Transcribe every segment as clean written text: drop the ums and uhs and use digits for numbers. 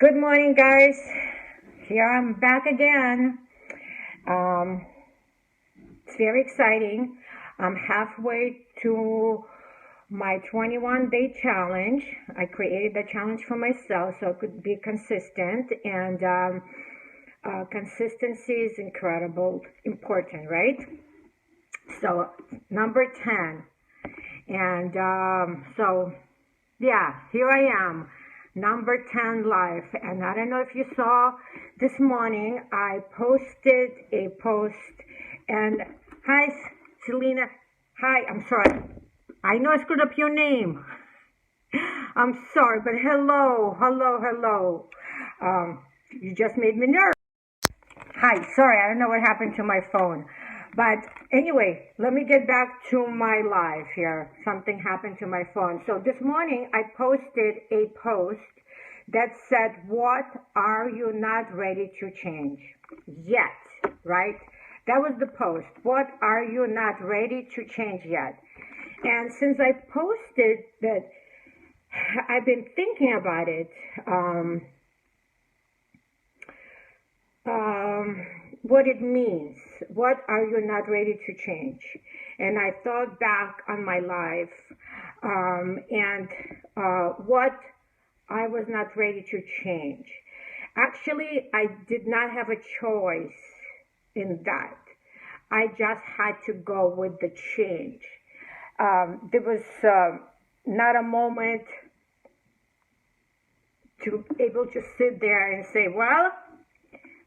Good morning, guys. Here I'm back again. Um, it's very exciting. I'm halfway to my 21-day challenge. I created the challenge for myself so I could be consistent, and consistency is incredible, important, right? So, number 10. And yeah, here I am, number 10 live. And I don't know if you saw this morning, I posted a post. And hi, Selena. Hi, I'm sorry. I know I screwed up your name. I'm sorry, but hello, hello, hello. You just made me nervous. Hi, sorry, I don't know what happened to my phone. But anyway, let me get back to my live here. Something happened to my phone. So this morning I posted a post that said, "What are you not ready to change yet?" Right? That was the post. What are you not ready to change yet? And since I posted that, I've been thinking about it. What it means. What are you not ready to change? And I thought back on my life and what I was not ready to change. Actually, I did not have a choice in that. I just had to go with the change. There was not a moment to able to sit there and say, well,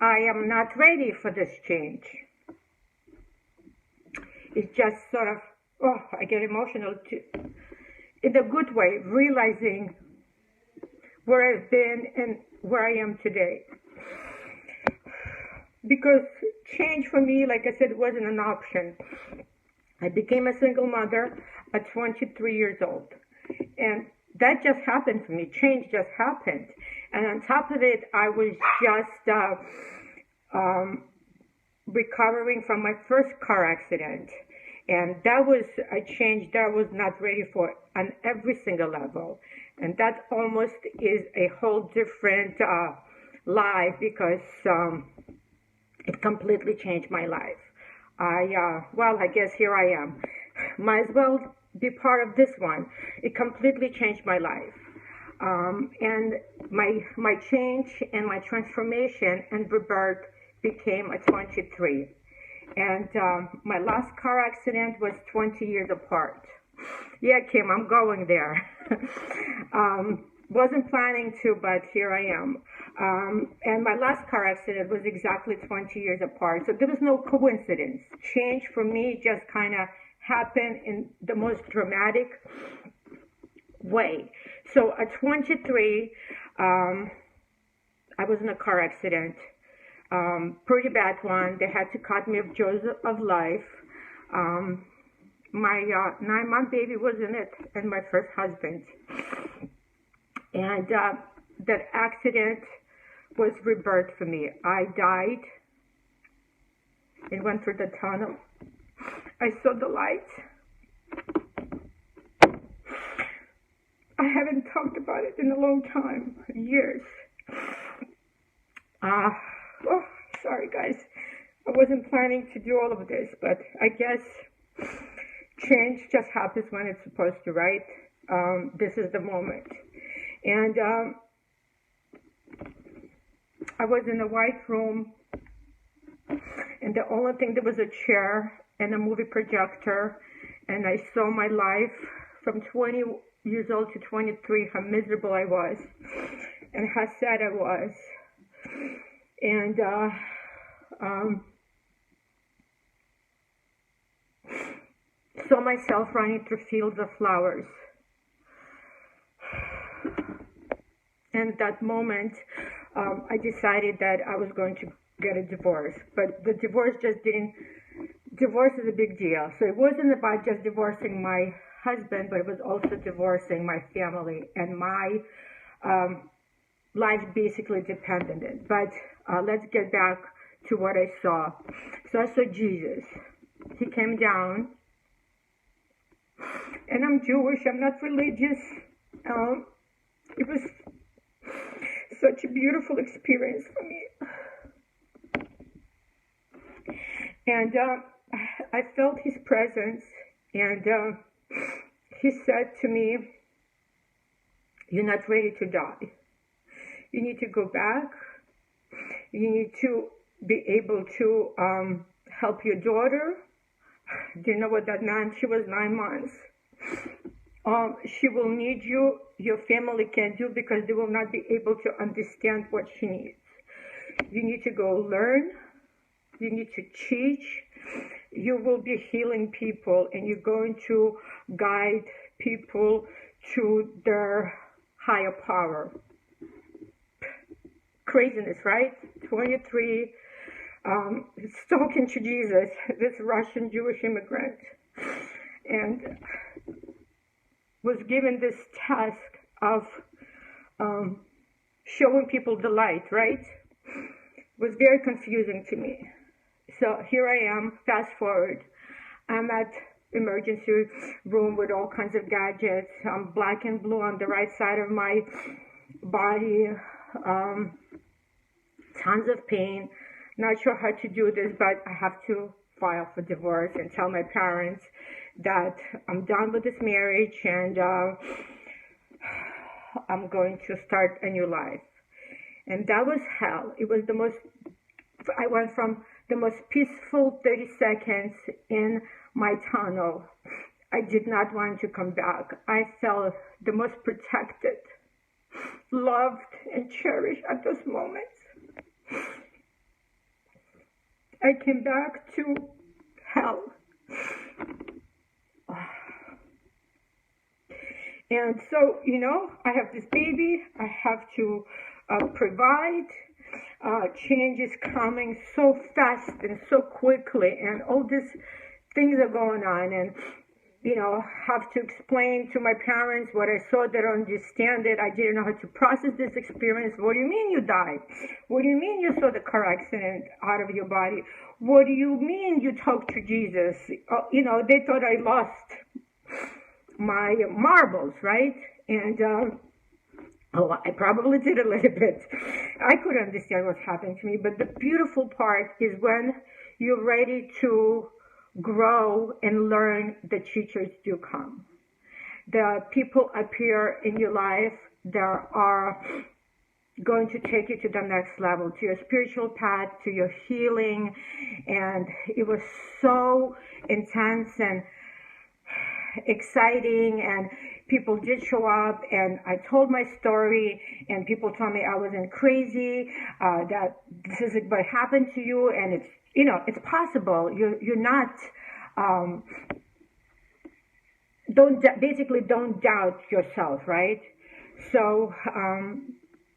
I am not ready for this change. It's just sort of, oh, I get emotional too, in a good way, realizing where I've been and where I am today. Because change for me, like I said, wasn't an option. I became a single mother at 23 years old. And that just happened for me. Change just happened. And on top of it, I was just recovering from my first car accident. And that was a change that I was not ready for on every single level. And that almost is a whole different life because it completely changed my life. I guess here I am. Might as well be part of this one. It completely changed my life. And my change and my transformation and rebirth became at 23. And my last car accident was 20 years apart. Yeah, Kim, I'm going there. Wasn't planning to, but here I am. And my last car accident was exactly 20 years apart. So there was no coincidence. Change for me just kind of happened in the most dramatic way. So at 23, I was in a car accident. Pretty bad one. They had to cut me off jaws of life. My 9-month baby was in it, and my first husband. And that accident was rebirth for me. I died and went through the tunnel. I saw the light. I haven't talked about it in a long time, years. Oh, sorry guys. I wasn't planning to do all of this, but I guess change just happens when it's supposed to, right? This is the moment. And I was in a white room, and the only thing, there was a chair and a movie projector, and I saw my life from 20 years old to 23, how miserable I was, and how sad I was. And saw myself running through fields of flowers. And at that moment, I decided that I was going to get a divorce. But the divorce just didn't, divorce is a big deal. So it wasn't about just divorcing my husband, but it was also divorcing my family. And my life basically depended on it. But let's get back to what I saw. So I saw Jesus. He came down. And I'm Jewish, I'm not religious. It was such such a beautiful experience for me. And I felt his presence, and he said to me, "You're not ready to die. You need to go back. You need to be able to help your daughter." Do you know what that meant? She was 9 months. She will need you. Your family can't do, because they will not be able to understand what she needs. You need to go learn. You need to teach. You will be healing people, and you're going to guide people to their higher power. Craziness, right? 23, talking to Jesus, this Russian Jewish immigrant, and was given this task of showing people the light, right? It was very confusing to me. So here I am, fast forward. I'm at emergency room with all kinds of gadgets. I'm black and blue on the right side of my body. Tons of pain. Not sure how to do this, but I have to file for divorce and tell my parents that I'm done with this marriage, and I'm going to start a new life. And that was hell. It was I went from the most peaceful 30 seconds in my tunnel. I did not want to come back. I felt the most protected, loved, and cherished at those moments. I came back to hell. And so, I have this baby. I have to provide. Change is coming so fast and so quickly, and all these things are going on, and have to explain to my parents what I saw. They don't understand it. I didn't know how to process this experience. What do you mean you died? What do you mean you saw the car accident out of your body? What do you mean you talked to Jesus? They thought I lost my marbles, right? And I probably did a little bit. I couldn't understand what's happening to me. But the beautiful part is when you're ready to grow and learn, the teachers do come. The people appear in your life that are going to take you to the next level, to your spiritual path, to your healing. And it was so intense and exciting, and people did show up, and I told my story, and people told me I wasn't crazy, that this is what happened to you, and it's possible. You're not, don't doubt yourself, right? So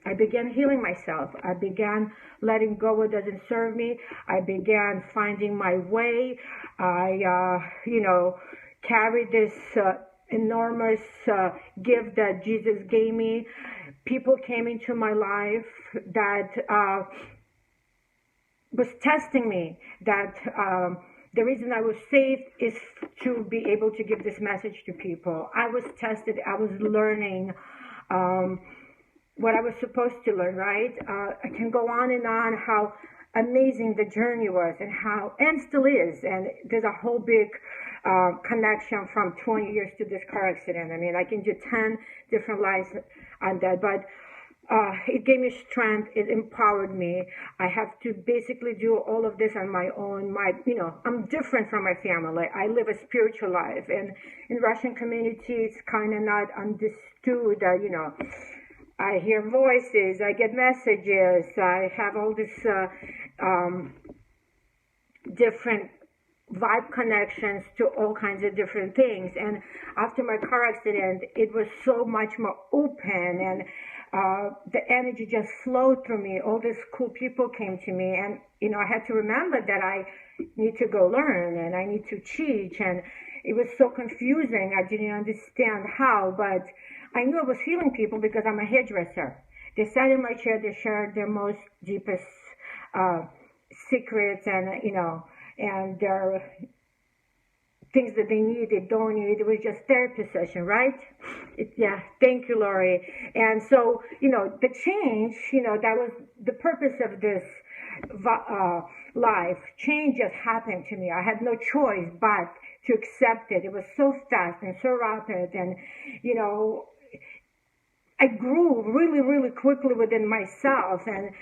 I began healing myself. I began letting go what doesn't serve me. I began finding my way. I, carried this enormous gift that Jesus gave me. People came into my life that was testing me, that the reason I was saved is to be able to give this message to people. I was tested. I was learning what I was supposed to learn, right? I can go on and on how amazing the journey was, and still is. And there's a whole big connection from 20 years to this car accident. I mean, I can do 10 different lives on that, but it gave me strength. It empowered me. I have to basically do all of this on my own. I'm different from my family. I live a spiritual life, and in Russian community, it's kind of not understood. I hear voices, I get messages, I have all this different vibe connections to all kinds of different things. And after my car accident, it was so much more open, and the energy just flowed through me. All these cool people came to me, and I had to remember that I need to go learn, and I need to teach. And it was so confusing. I didn't understand how, but I knew I was healing people because I'm a hairdresser. They sat in my chair, they shared their most deepest secrets, and their things that they need, they don't need. It was just therapy session, right? Yeah, thank you, Lori. And so, the change, that was the purpose of this life. Change just happened to me. I had no choice but to accept it. It was so fast and so rapid. And, you know, I grew really, really quickly within myself. And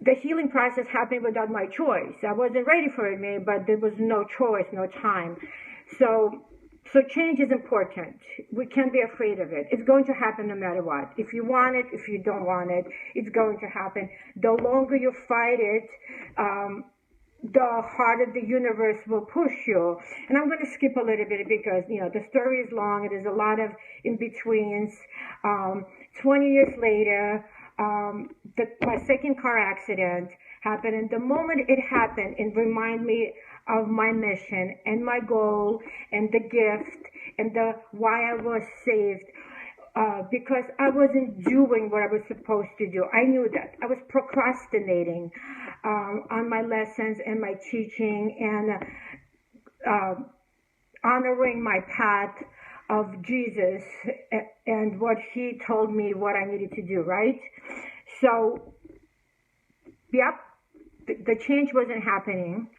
the healing process happened without my choice. I wasn't ready for it, maybe, but there was no choice, no time. So, so change is important. We can't be afraid of it. It's going to happen no matter what. If you want it, if you don't want it, it's going to happen. The longer you fight it, the harder the universe will push you. And I'm going to skip a little bit because, the story is long. There's a lot of in-betweens. 20 years later, my second car accident happened. And the moment it happened, it reminded me of my mission and my goal and the gift and the why I was saved. Because I wasn't doing what I was supposed to do. I knew that. I was procrastinating on my lessons and my teaching and honoring my path of Jesus and what he told me what I needed to do, right? So, yep, the change wasn't happening,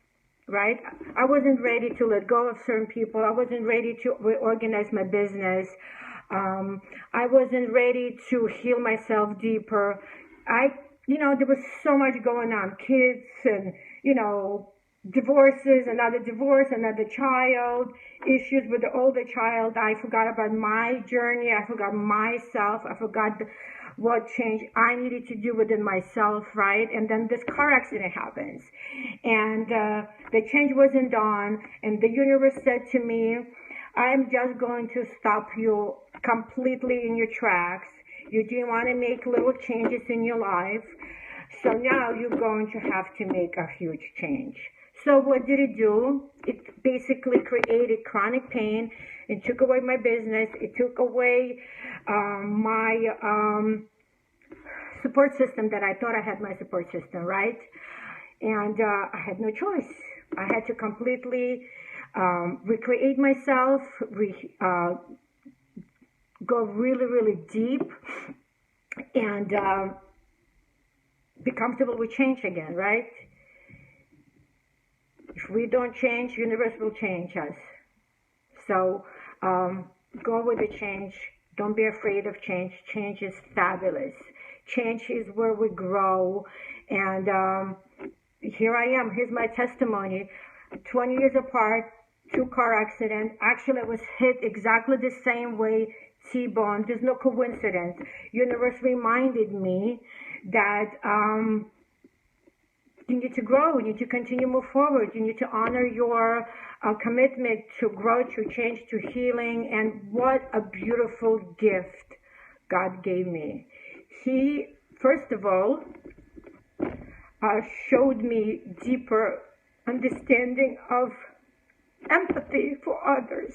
right? I wasn't ready to let go of certain people. I wasn't ready to reorganize my business. I wasn't ready to heal myself deeper. There was so much going on, kids and, divorces, another divorce, another child, issues with the older child. I forgot about my journey. I forgot myself. I forgot what change I needed to do within myself, right? And then this car accident happens. And the change wasn't done. And the universe said to me, I'm just going to stop you completely in your tracks. You didn't want to make little changes in your life. So now you're going to have to make a huge change. So what did it do? It basically created chronic pain. It took away my business. It took away my support system that I thought I had my support system, right? And I had no choice. I had to completely recreate myself, go really, really deep, and be comfortable with change again, right? If we don't change, universe will change us. So go with the change. Don't be afraid of change. Change is fabulous. Change is where we grow. And here I am. Here's my testimony. 20 years apart, 2 car accidents. Actually, I was hit exactly the same way, T-bone. There's no coincidence. Universe reminded me that you need to grow. You need to continue to move forward. You need to honor your commitment to grow, to change, to healing. And what a beautiful gift God gave me. He, first of all, showed me deeper understanding of empathy for others.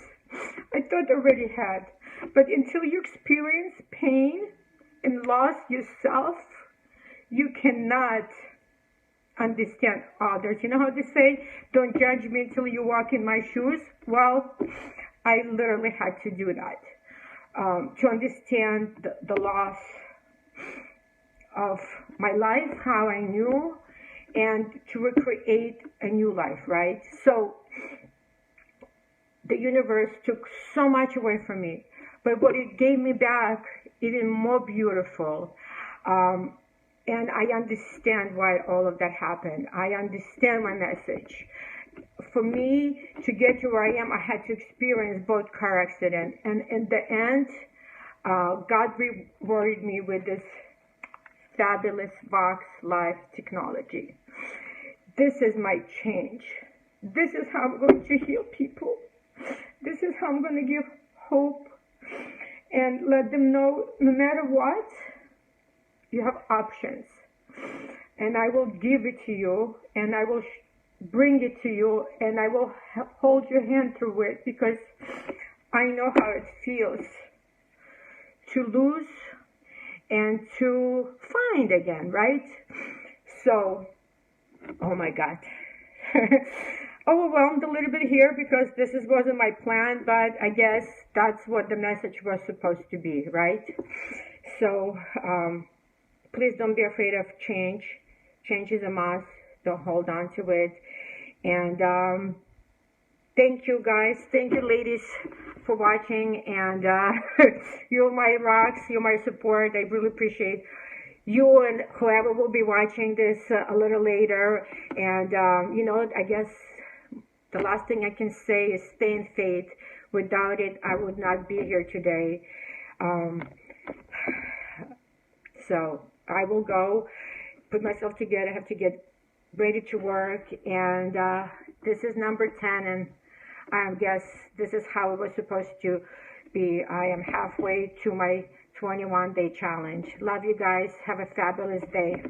I thought I already had. But until you experience pain and loss yourself, you cannot understand others. You know how they say, don't judge me until you walk in my shoes? Well, I literally had to do that to understand the loss of my life, how I knew, and to recreate a new life, right? So the universe took so much away from me, but what it gave me back, even more beautiful. And I understand why all of that happened. I understand my message. For me to get to where I am, I had to experience both car accidents. And in the end, God rewarded me with this fabulous Vox Life technology. This is my change. This is how I'm going to heal people. This is how I'm going to give hope and let them know no matter what, you have options. And I will give it to you, and I will bring it to you, and I will hold your hand through it, because I know how it feels to lose and to find again, right? So, oh my God. overwhelmed a little bit here because wasn't my plan, but I guess that's what the message was supposed to be, right? So please don't be afraid of change. Change is a must. Don't hold on to it. And thank you guys. Thank you ladies for watching. And you're my rocks. You're my support. I really appreciate you and whoever will be watching this a little later. And, I guess the last thing I can say is stay in faith. Without it, I would not be here today. So I will go put myself together. I have to get ready to work. And this is number 10. And I guess this is how it was supposed to be. I am halfway to my 21-day challenge. Love you guys. Have a fabulous day.